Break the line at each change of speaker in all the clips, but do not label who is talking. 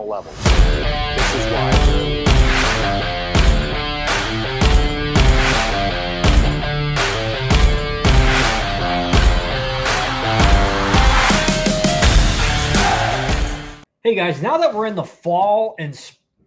professional level. This is why.
Hey guys, now that we're in the fall and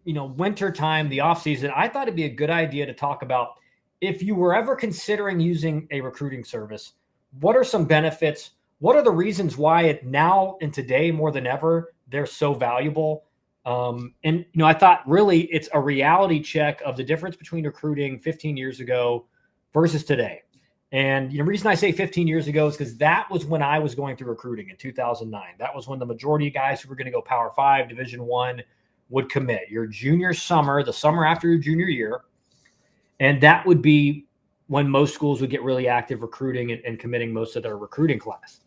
winter time, the off season, I thought it'd be a good idea to talk about if you were ever considering using a recruiting service, what are some benefits? What are the reasons why it now and today more than ever they're so valuable? I thought really it's a reality check of the difference between recruiting 15 years ago versus today. And the reason I say 15 years ago is because that was when I was going through recruiting in 2009. That was when the majority of guys who were going to go Power 5, Division I would commit. Your junior summer, the summer after your junior year, and that would be when most schools would get really active recruiting and committing most of their recruiting class.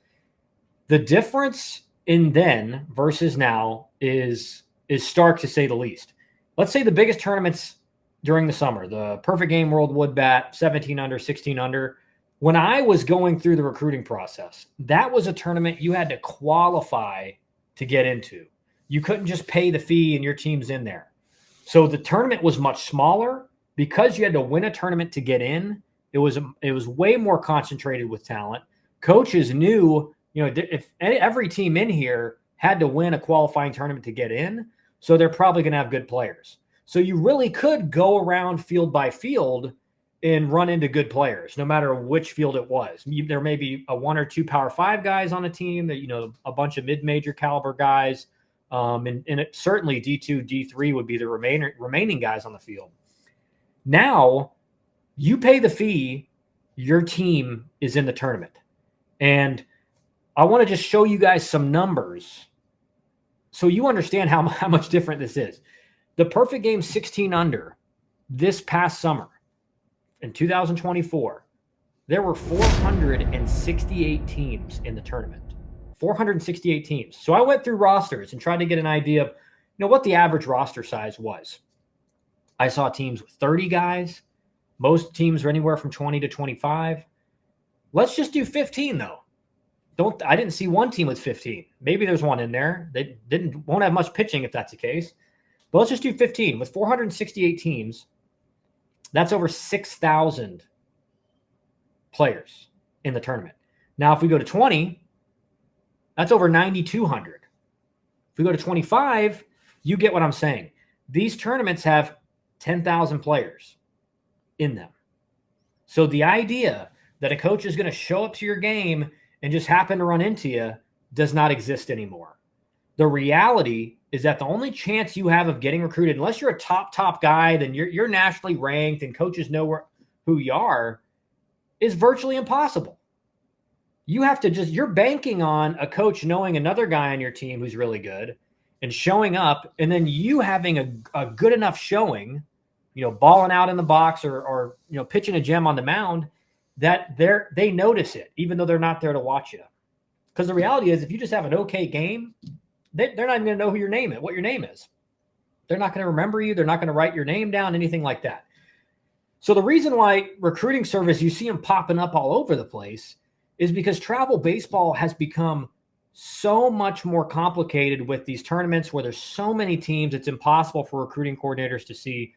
The difference in then versus now is stark to say the least. Let's say the biggest tournaments during the summer, the Perfect Game World Wood Bat, 17 under, 16 under. When I was going through the recruiting process, that was a tournament you had to qualify to get into. You couldn't just pay the fee and your team's in there. So the tournament was much smaller because you had to win a tournament to get in. It was way more concentrated with talent. Coaches knew, if every team in here had to win a qualifying tournament to get in, so they're probably going to have good players. So you really could go around field by field and run into good players, no matter which field it was. There may be one or two Power 5 guys on a team, that a bunch of mid-major caliber guys, and certainly D2, D3 would be the remaining guys on the field. Now, you pay the fee, your team is in the tournament. And I want to just show you guys some numbers so you understand how much different this is. The Perfect Game 16 under this past summer, in 2024, there were 468 teams in the tournament. 468 teams. So I went through rosters and tried to get an idea of, what the average roster size was. I saw teams with 30 guys. Most teams are anywhere from 20 to 25. Let's just do 15 though. I didn't see one team with 15. Maybe there's one in there. They won't have much pitching if that's the case. But let's just do 15 with 468 teams. That's over 6,000 players in the tournament. Now, if we go to 20, that's over 9,200. If we go to 25, you get what I'm saying. These tournaments have 10,000 players in them. So the idea that a coach is going to show up to your game and just happen to run into you does not exist anymore. The reality is that the only chance you have of getting recruited, unless you're a top guy, then you're nationally ranked and coaches know who you are, is virtually impossible. You have to you're banking on a coach knowing another guy on your team who's really good and showing up, and then you having a good enough showing, balling out in the box or pitching a gem on the mound, that they notice it, even though they're not there to watch you. Because the reality is, if you just have an okay game, they're not even going to know what your name is. They're not going to remember you. They're not going to write your name down, anything like that. So the reason why recruiting service, you see them popping up all over the place, is because travel baseball has become so much more complicated with these tournaments where there's so many teams. It's impossible for recruiting coordinators to see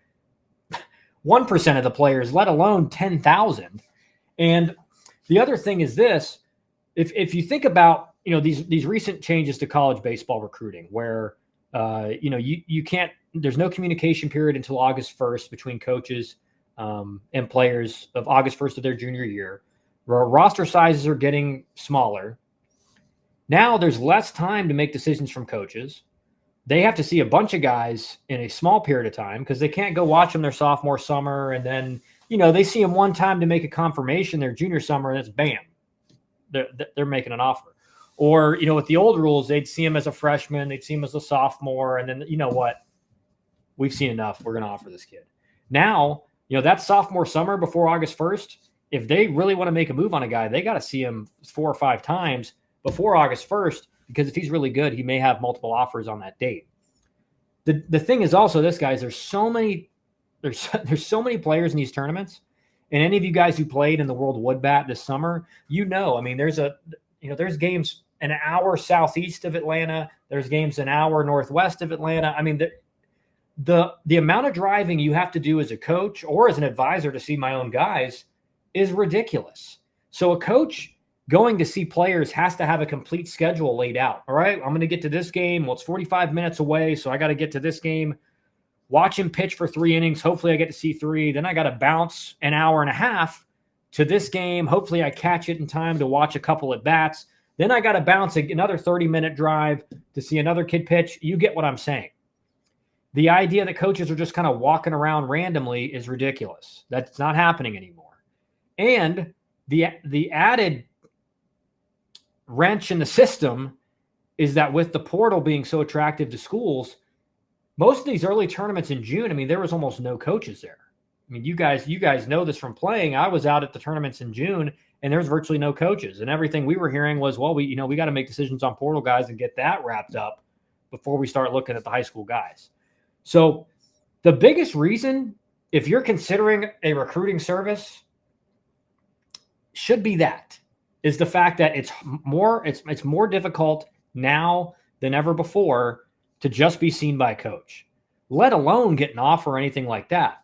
1% of the players, let alone 10,000. And the other thing is this, if you think about, these recent changes to college baseball recruiting where, you can't, there's no communication period until August 1st between coaches and players of August 1st of their junior year. Roster sizes are getting smaller. Now there's less time to make decisions from coaches. They have to see a bunch of guys in a small period of time because they can't go watch them their sophomore summer. And then, they see them one time to make a confirmation their junior summer, and it's bam, they're making an offer. Or, with the old rules, they'd see him as a freshman, they'd see him as a sophomore, and then, what? We've seen enough. We're going to offer this kid. Now, that sophomore summer before August 1st, if they really want to make a move on a guy, they got to see him 4 or 5 times before August 1st, because if he's really good, he may have multiple offers on that date. The thing is also this, guys, there's so many players in these tournaments, and any of you guys who played in the World Wood Bat this summer, there's games an hour southeast of Atlanta. There's games an hour northwest of Atlanta. I mean, the amount of driving you have to do as a coach or as an advisor to see my own guys is ridiculous. So a coach going to see players has to have a complete schedule laid out. All right, I'm going to get to this game. Well, it's 45 minutes away, so I got to get to this game, watch him pitch for 3 innings. Hopefully I get to see 3. Then I got to bounce an hour and a half to this game. Hopefully I catch it in time to watch a couple at bats. Then I got to bounce another 30-minute drive to see another kid pitch. You get what I'm saying. The idea that coaches are just kind of walking around randomly is ridiculous. That's not happening anymore. And the added wrench in the system is that with the portal being so attractive to schools, most of these early tournaments in June, I mean, there was almost no coaches there. I mean, you guys know this from playing. I was out at the tournaments in June, and there's virtually no coaches. And everything we were hearing was, well, we got to make decisions on portal guys and get that wrapped up before we start looking at the high school guys. So the biggest reason, if you're considering a recruiting service, should be that, is the fact that it's more difficult now than ever before to just be seen by a coach, let alone get an offer or anything like that.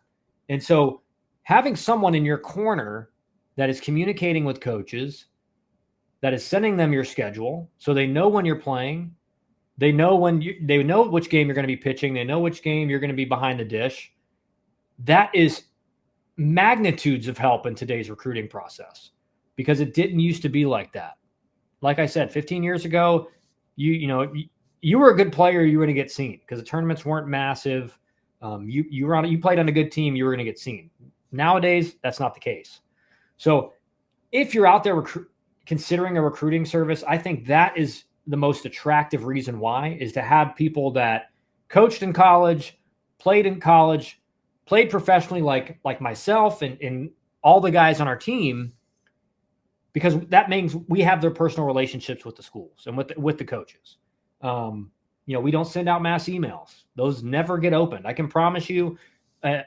And so having someone in your corner that is communicating with coaches, that is sending them your schedule so they know when you're playing, they know which game you're going to be pitching, they know which game you're going to be behind the dish. That is magnitudes of help in today's recruiting process, because it didn't used to be like that. Like I said, 15 years ago, you were a good player, you were going to get seen because the tournaments weren't massive. You played on a good team, you were going to get seen. Nowadays, that's not the case. So if you're out there considering a recruiting service, I think that is the most attractive reason why, is to have people that coached in college, played professionally like myself and all the guys on our team, because that means we have their personal relationships with the schools and with the coaches. We don't send out mass emails. Those never get opened. I can promise you,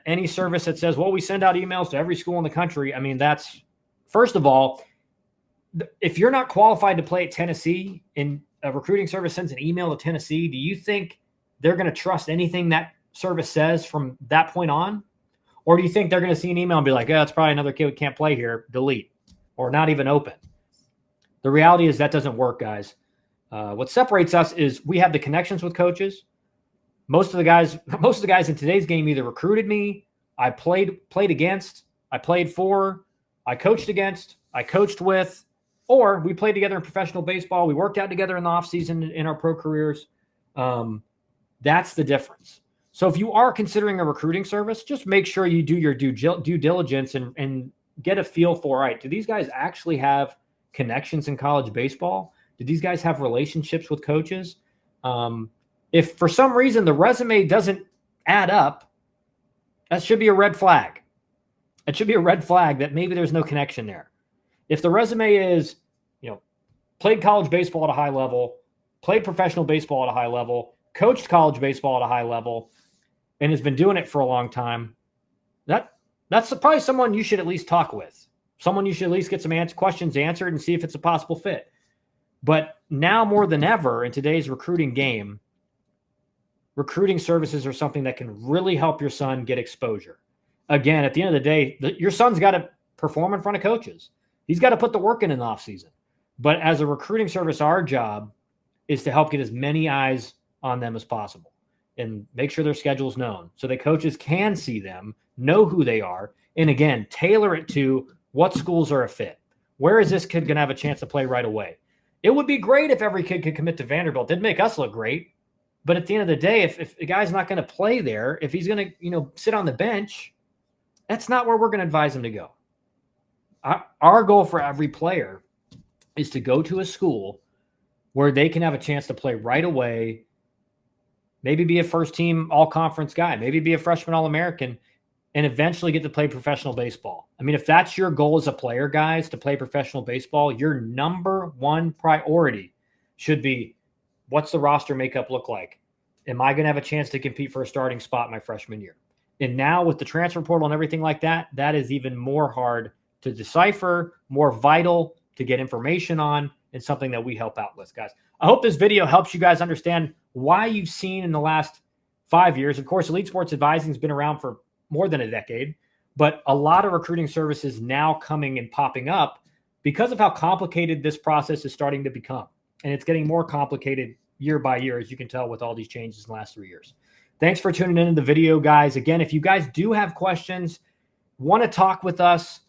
any service that says, well, we send out emails to every school in the country. I mean, that's, first of all, if you're not qualified to play at Tennessee and a recruiting service sends an email to Tennessee, do you think they're going to trust anything that service says from that point on? Or do you think they're going to see an email and be like, it's probably another kid who can't play here, delete, or not even open? The reality is that doesn't work, guys. What separates us is we have the connections with coaches. Most of the guys in today's game either recruited me, I played against, I played for, I coached against, I coached with, or we played together in professional baseball. We worked out together in the offseason in our pro careers. That's the difference. So if you are considering a recruiting service, just make sure you do your due diligence and get a feel for, all right, do these guys actually have connections in college baseball? Do these guys have relationships with coaches? If for some reason the resume doesn't add up, that should be a red flag. It should be a red flag that maybe there's no connection there. If the resume is, played college baseball at a high level, played professional baseball at a high level, coached college baseball at a high level, and has been doing it for a long time, that's probably someone you should at least talk with. Someone you should at least get some questions answered and see if it's a possible fit. But now more than ever in today's recruiting game, recruiting services are something that can really help your son get exposure. Again, at the end of the day, your son's got to perform in front of coaches. He's got to put the work in the offseason. But as a recruiting service, our job is to help get as many eyes on them as possible and make sure their schedule's known so that coaches can see them, know who they are, and again, tailor it to what schools are a fit. Where is this kid going to have a chance to play right away? It would be great if every kid could commit to Vanderbilt. It'd make us look great. But at the end of the day, if the guy's not going to play there, if he's going to, sit on the bench, that's not where we're going to advise him to go. Our goal for every player is to go to a school where they can have a chance to play right away, maybe be a first-team all-conference guy, maybe be a freshman All-American, and eventually get to play professional baseball. I mean, if that's your goal as a player, guys, to play professional baseball, your number one priority should be, what's the roster makeup look like? Am I going to have a chance to compete for a starting spot my freshman year? And now with the transfer portal and everything like that, that is even more hard to decipher, more vital to get information on, and something that we help out with, guys. I hope this video helps you guys understand why you've seen in the last 5 years. Of course, Elite Sports Advising has been around for more than a decade, but a lot of recruiting services now coming and popping up because of how complicated this process is starting to become. And it's getting more complicated year by year, as you can tell with all these changes in the last 3 years. Thanks for tuning into the video, guys. Again, if you guys do have questions, want to talk with us,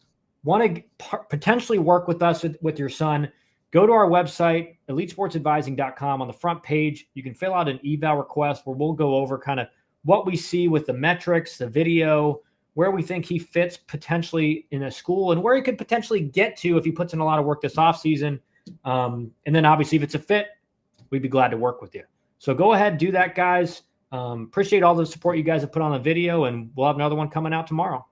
want to potentially work with us with your son, go to our website, elitesportsadvising.com. On the front page, you can fill out an eval request where we'll go over kind of what we see with the metrics, the video, where we think he fits potentially in a school, and where he could potentially get to if he puts in a lot of work this offseason. And then obviously if it's a fit, we'd be glad to work with you. So go ahead, do that, guys. Appreciate all the support you guys have put on the video, and we'll have another one coming out tomorrow.